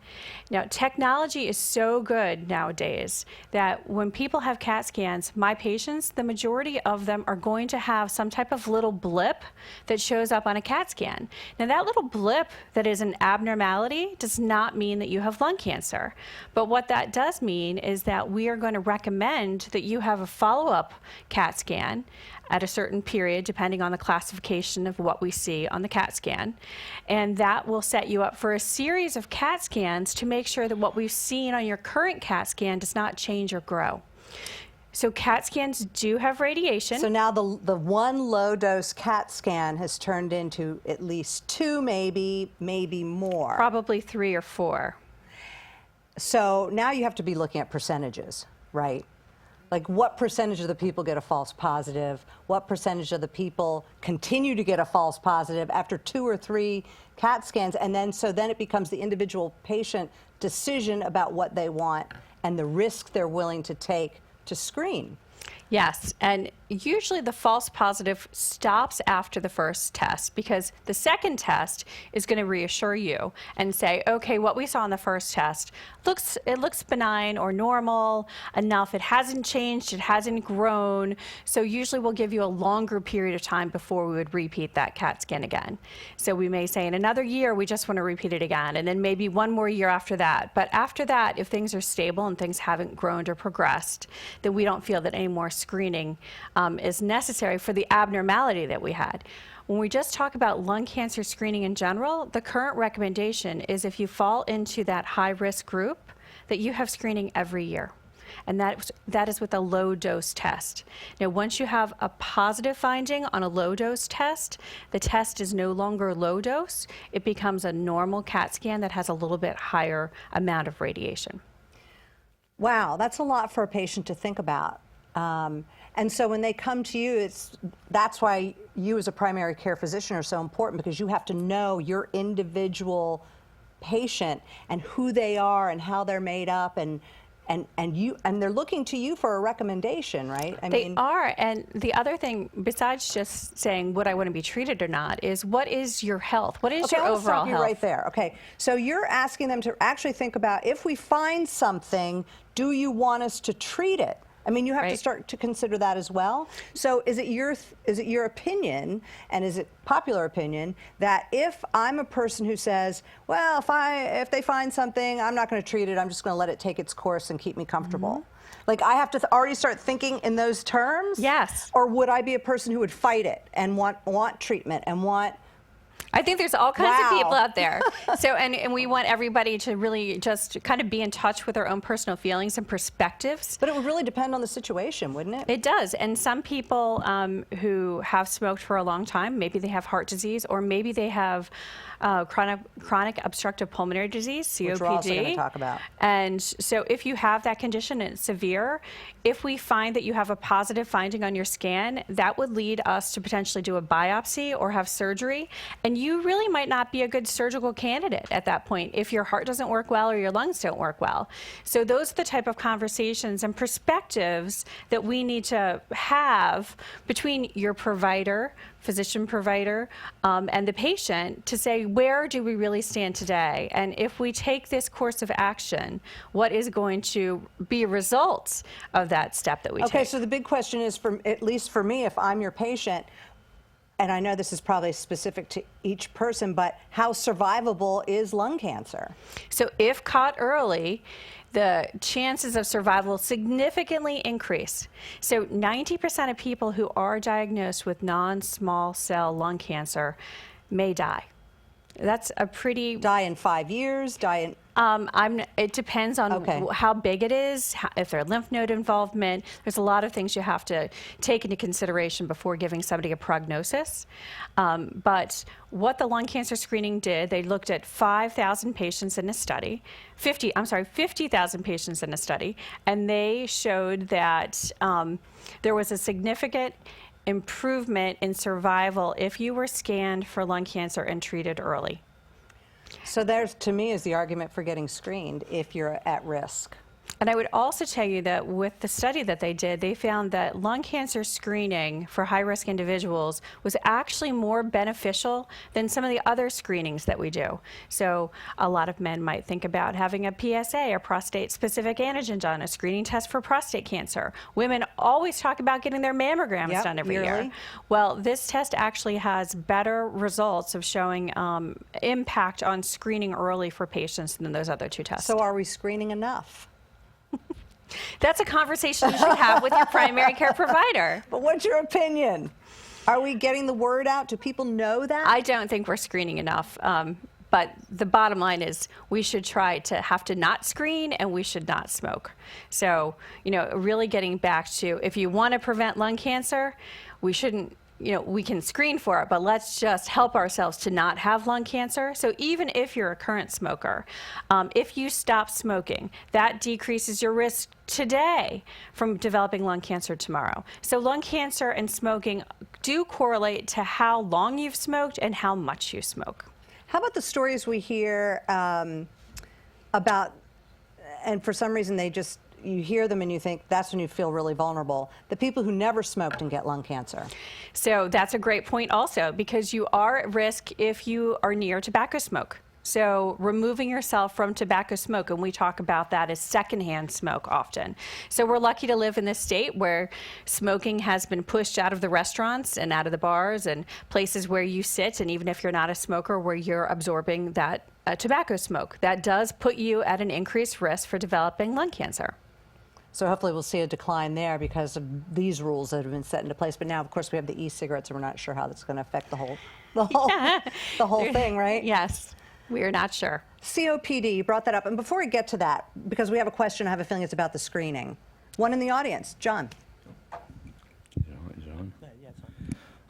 Now, technology is so good nowadays that when people have CAT scans, my patients, the majority of them are going to have some type of little blip that shows up on a CAT scan. Now, that little blip that is an abnormality does not mean that you have lung cancer. But what that does mean is that we are going to recommend that you have a follow-up CAT scan at a certain period, depending on the classification of what we see on the CAT scan. And that will set you up for a series of CAT scans to make sure that what we've seen on your current CAT scan does not change or grow. So CAT scans do have radiation. So now the one low-dose CAT scan has turned into at least 2, maybe more. Probably 3 or 4. So now you have to be looking at percentages, right? Like, what percentage of the people get a false positive? What percentage of the people continue to get a false positive after 2 or 3 CAT scans? And then, so then it becomes the individual patient decision about what they want and the risk they're willing to take to screen. Yes, and usually the false positive stops after the first test, because the second test is going to reassure you and say, okay, what we saw in the first test looks benign or normal enough. It hasn't changed, it hasn't grown. So usually we'll give you a longer period of time before we would repeat that CAT scan again. So we may say in another year we just want to repeat it again, and then maybe 1 more year after that. But after that, if things are stable and things haven't grown or progressed, then we don't feel that any more screening is necessary for the abnormality that we had. When we just talk about lung cancer screening in general, the current recommendation is if you fall into that high-risk group, that you have screening every year. And that is with a low-dose test. Now, once you have a positive finding on a low-dose test, the test is no longer low dose. It becomes a normal CAT scan that has a little bit higher amount of radiation. Wow, that's a lot for a patient to think about. And so when they come to you, that's why you as a primary care physician are so important, because you have to know your individual patient and who they are and how they're made up, and they're looking to you for a recommendation, right? They are, and the other thing, besides just saying would I want to be treated or not, is what is your health? What is your overall health? Okay, I'll stop you right there. Okay, so you're asking them to actually think about, if we find something, do you want us to treat it? I mean, you have to start to consider that as well. So is it your opinion, and is it popular opinion, that if I'm a person who says, well, if they find something, I'm not going to treat it, I'm just going to let it take its course and keep me comfortable? Like, I have to already start thinking in those terms? Yes. Or would I be a person who would fight it and want treatment and want... I think there's all kinds of people out there. So, and we want everybody to really just kind of be in touch with their own personal feelings and perspectives. But it would really depend on the situation, wouldn't it? It does. And some people who have smoked for a long time, maybe they have heart disease, or maybe they have chronic obstructive pulmonary disease, COPD. Which we're also going to talk about. And so if you have that condition and it's severe, if we find that you have a positive finding on your scan, that would lead us to potentially do a biopsy or have surgery. And you really might not be a good surgical candidate at that point if your heart doesn't work well or your lungs don't work well. So those are the type of conversations and perspectives that we need to have between your provider, physician provider, and the patient, to say, where do we really stand today? And if we take this course of action, what is going to be a result of that step that we take? Okay, so the big question is, at least for me, if I'm your patient, and I know this is probably specific to each person, but how survivable is lung cancer? So if caught early, the chances of survival significantly increase. So 90% of people who are diagnosed with non-small cell lung cancer may die. That's a pretty. Die in 5 years, die in... It depends on Okay. how big it is, if there's lymph node involvement. There's a lot of things you have to take into consideration before giving somebody a prognosis. But what the lung cancer screening did, they looked at 5,000 patients in a study, 50,000 patients in a study, and they showed that there was a significant improvement in survival if you were scanned for lung cancer and treated early. So there's, to me, is the argument for getting screened if you're at risk. And I would also tell you that with the study that they did, they found that lung cancer screening for high-risk individuals was actually more beneficial than some of the other screenings that we do. So a lot of men might think about having a PSA, a prostate-specific antigen done, a screening test for prostate cancer. Women always talk about getting their mammograms done every year. Well, this test actually has better results of showing impact on screening early for patients than those other two tests. So are we screening enough? That's a conversation you should have with your primary care provider. But what's your opinion? Are we getting the word out? Do people know that? I don't think we're screening enough. But the bottom line is we should try to have to not screen, and we should not smoke. So, you know, really getting back to, if you want to prevent lung cancer, we shouldn't, you know, we can screen for it, but let's just help ourselves to not have lung cancer. So even if you're a current smoker, if you stop smoking, that decreases your risk today from developing lung cancer tomorrow. So lung cancer and smoking do correlate to how long you've smoked and how much you smoke. How about the stories we hear about, and for some reason you hear them and you think that's when you feel really vulnerable, the people who never smoked and get lung cancer? So that's a great point also, because you are at risk if you are near tobacco smoke. So removing yourself from tobacco smoke, and we talk about that as secondhand smoke often. So we're lucky to live in this state where smoking has been pushed out of the restaurants and out of the bars and places where you sit, and even if you're not a smoker, where you're absorbing that tobacco smoke. That does put you at an increased risk for developing lung cancer. So hopefully we'll see a decline there because of these rules that have been set into place. But now, of course, we have the e-cigarettes, and we're not sure how that's going to affect the whole thing, right? Yes, we are not sure. COPD, you brought that up. And before we get to that, because we have a question, I have a feeling it's about the screening. One in the audience, John. Is it on?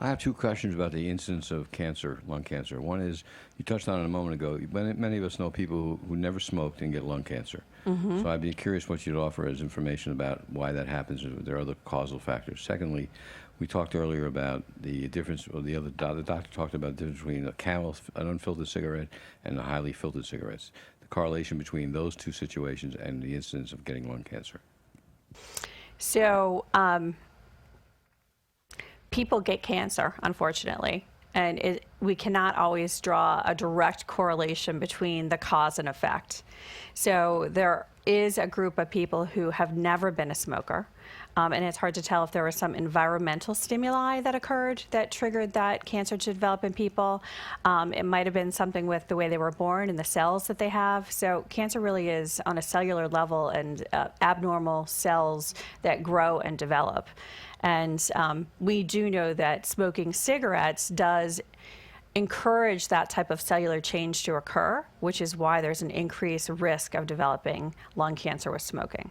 I have two questions about the incidence of cancer, lung cancer. One is, you touched on it a moment ago, many of us know people who never smoked and get lung cancer. Mm-hmm. So I'd be curious what you'd offer as information about why that happens, if there are other causal factors. Secondly, we talked earlier about the difference, or the doctor talked about the difference between an unfiltered cigarette and the highly filtered cigarettes. The correlation between those two situations and the incidence of getting lung cancer. So people get cancer, unfortunately, and we cannot always draw a direct correlation between the cause and effect. So there is a group of people who have never been a smoker, and it's hard to tell if there was some environmental stimuli that occurred that triggered that cancer to develop in people. It might have been something with the way they were born and the cells that they have. So cancer really is on a cellular level, and abnormal cells that grow and develop. And we do know that smoking cigarettes does encourage that type of cellular change to occur, which is why there's an increased risk of developing lung cancer with smoking.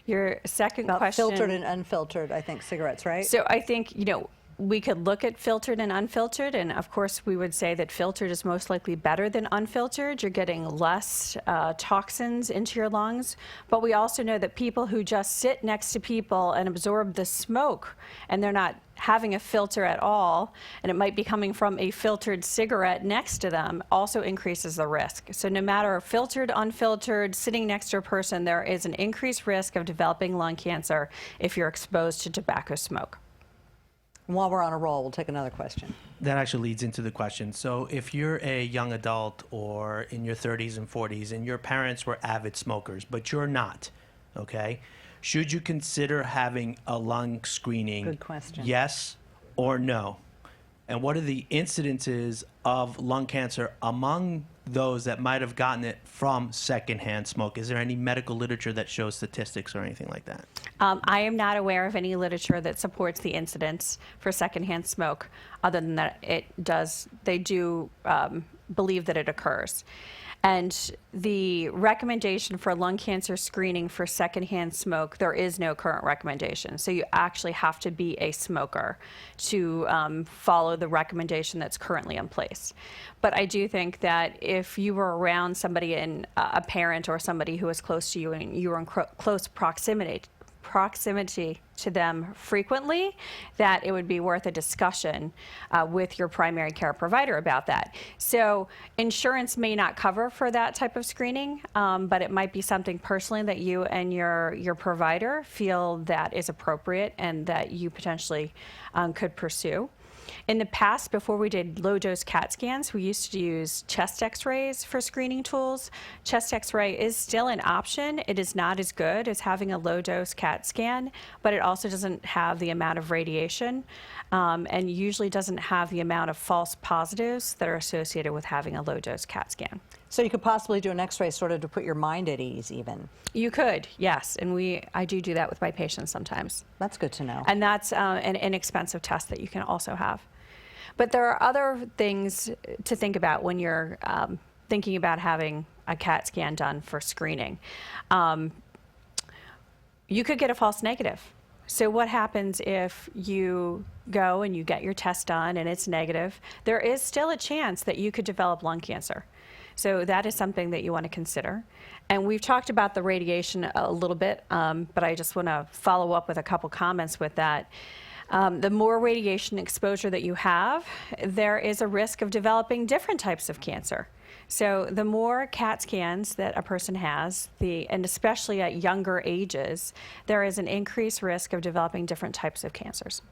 Your second About question... filtered and unfiltered, I think, cigarettes, right? So I think, you know, we could look at filtered and unfiltered, and of course we would say that filtered is most likely better than unfiltered. You're getting less toxins into your lungs, but we also know that people who just sit next to people and absorb the smoke, and they're not having a filter at all, and it might be coming from a filtered cigarette next to them, also increases the risk. So no matter filtered, unfiltered, sitting next to a person, there is an increased risk of developing lung cancer if you're exposed to tobacco smoke. And while we're on a roll, we'll take another question. That actually leads into the question. So if you're a young adult or in your 30s and 40s and your parents were avid smokers, but you're not, okay, should you consider having a lung screening? Good question. Yes or no? And what are the incidences of lung cancer among those that might have gotten it from secondhand smoke? Is there any medical literature that shows statistics or anything like that? I am not aware of any literature that supports the incidence for secondhand smoke, other than that they do believe that it occurs. And the recommendation for lung cancer screening for secondhand smoke, there is no current recommendation. So you actually have to be a smoker to follow the recommendation that's currently in place. But I do think that if you were around somebody, a parent or somebody who was close to you, and you were in close proximity to them frequently, that it would be worth a discussion with your primary care provider about that. So insurance may not cover for that type of screening, but it might be something personally that you and your provider feel that is appropriate and that you potentially could pursue. In the past, before we did low-dose CAT scans, we used to use chest x-rays for screening tools. Chest x-ray is still an option. It is not as good as having a low-dose CAT scan, but it also doesn't have the amount of radiation and usually doesn't have the amount of false positives that are associated with having a low-dose CAT scan. So you could possibly do an x-ray sort of to put your mind at ease even. You could, yes, and I do that with my patients sometimes. That's good to know. And that's an inexpensive test that you can also have. But there are other things to think about when you're thinking about having a CAT scan done for screening. You could get a false negative. So what happens if you go and you get your test done and it's negative? There is still a chance that you could develop lung cancer. So that is something that you want to consider. And we've talked about the radiation a little bit, but I just want to follow up with a couple comments with that. The more radiation exposure that you have, there is a risk of developing different types of cancer. So the more CAT scans that a person has, and especially at younger ages, there is an increased risk of developing different types of cancers.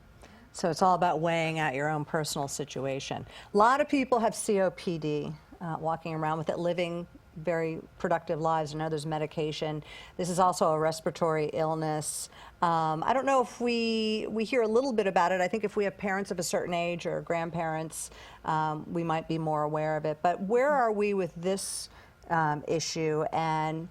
So it's all about weighing out your own personal situation. A lot of people have COPD, walking around with it, living very productive lives. I know there's medication. This is also a respiratory illness. I don't know if we hear a little bit about it. I think if we have parents of a certain age or grandparents, we might be more aware of it. But where are we with this issue? And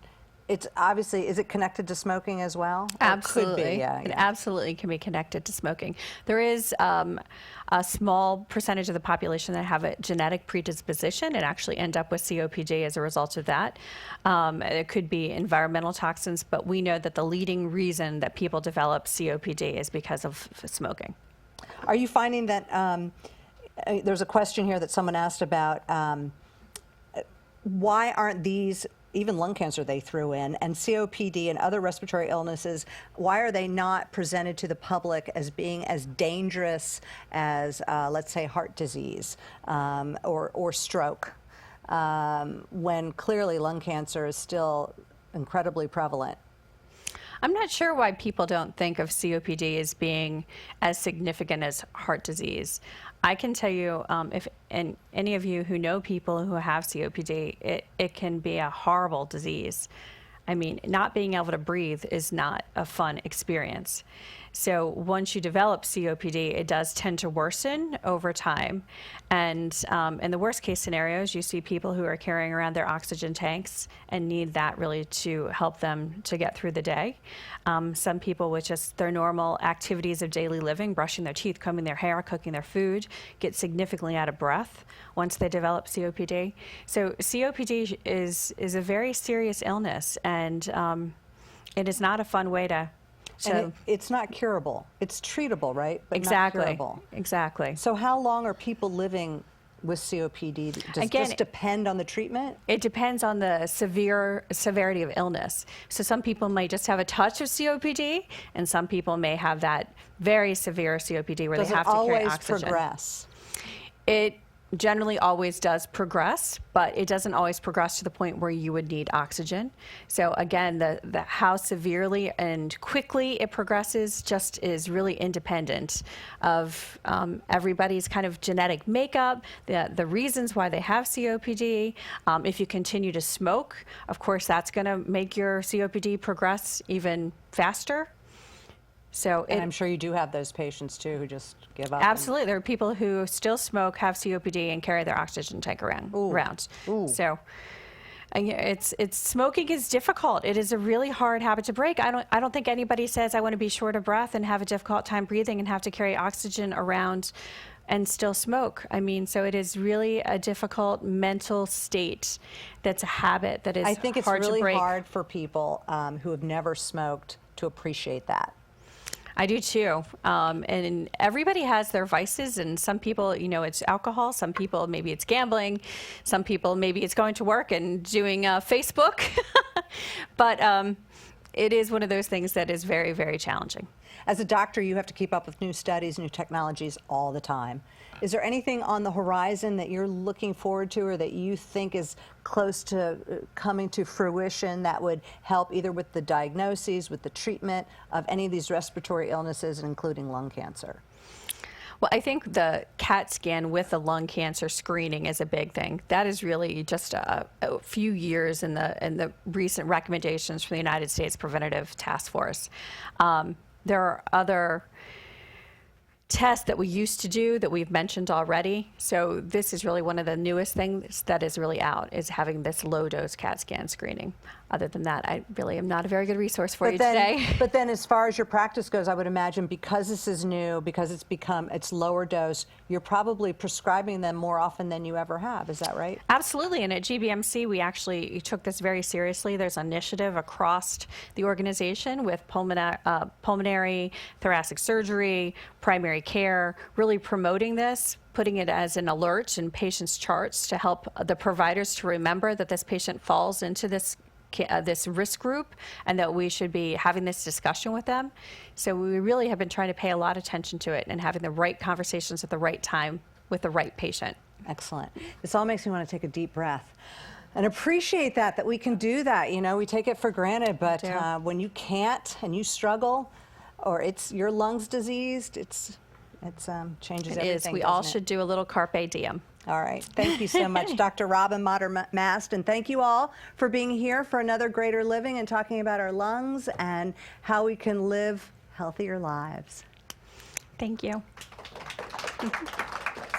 it's obviously, is it connected to smoking as well? Absolutely. It could be, yeah. It absolutely can be connected to smoking. There is a small percentage of the population that have a genetic predisposition and actually end up with COPD as a result of that. It could be environmental toxins, but we know that the leading reason that people develop COPD is because of smoking. Are you finding that, there's a question here that someone asked about, why aren't these, even lung cancer they threw in, and COPD and other respiratory illnesses, why are they not presented to the public as being as dangerous as, let's say, heart disease or stroke, when clearly lung cancer is still incredibly prevalent? I'm not sure why people don't think of COPD as being as significant as heart disease. I can tell you, if any of you who know people who have COPD, it can be a horrible disease. I mean, not being able to breathe is not a fun experience. So once you develop COPD, it does tend to worsen over time. And in the worst case scenarios, you see people who are carrying around their oxygen tanks and need that really to help them to get through the day. Some people with just their normal activities of daily living, brushing their teeth, combing their hair, cooking their food, get significantly out of breath once they develop COPD. So COPD is a very serious illness, and it is not a fun way to. And it's not curable. It's treatable, right? But Exactly. not curable. Exactly. So how long are people living with COPD? Does it just depend on the treatment? It depends on the severity of illness. So some people may just have a touch of COPD, and some people may have that very severe COPD where they have to carry oxygen. Does it always progress? It generally always does progress, but it doesn't always progress to the point where you would need oxygen. So again, the how severely and quickly it progresses just is really independent of everybody's kind of genetic makeup, the reasons why they have COPD. If you continue to smoke, of course, that's going to make your COPD progress even faster. So And I'm sure you do have those patients too who just give up. Absolutely. There are people who still smoke, have COPD, and carry their oxygen tank around. Ooh. So it's smoking is difficult. It is a really hard habit to break. I don't think anybody says I want to be short of breath and have a difficult time breathing and have to carry oxygen around and still smoke. I mean, so it is really a difficult mental state. That's a habit that is I think it's hard really to break. hard for people who have never smoked to appreciate that. I do too. And everybody has their vices, and some people, you know, it's alcohol. Some people, maybe it's gambling. Some people, maybe it's going to work and doing Facebook. But it is one of those things that is very, very challenging. As a doctor, you have to keep up with new studies, new technologies all the time. Is there anything on the horizon that you're looking forward to or that you think is close to coming to fruition that would help either with the diagnoses, with the treatment of any of these respiratory illnesses, including lung cancer? Well, I think the CAT scan with the lung cancer screening is a big thing. That is really just a few years in the recent recommendations from the United States Preventative Task Force. There are other tests that we used to do that we've mentioned already. So this is really one of the newest things that is really out, is having this low-dose CAT scan screening. Other than that, I really am not a very good resource for you today. But then as far as your practice goes, I would imagine because this is new, because it's lower dose, you're probably prescribing them more often than you ever have. Is that right? Absolutely. And at GBMC, we actually took this very seriously. There's an initiative across the organization with pulmonary, thoracic surgery, primary care, really promoting this, putting it as an alert in patients' charts to help the providers to remember that this patient falls into this risk group and that we should be having this discussion with them. So we really have been trying to pay a lot of attention to it and having the right conversations at the right time with the right patient. Excellent. This all makes me want to take a deep breath and appreciate that we can do that. You know, we take it for granted, but when you can't and you struggle, or it's your lungs diseased, it changes everything. It is. We all should do a little carpe diem. All right. Thank you so much, Dr. Robin Motter-Mast, and thank you all for being here for another Greater Living and talking about our lungs and how we can live healthier lives. Thank you.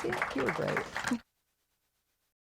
See, you were great.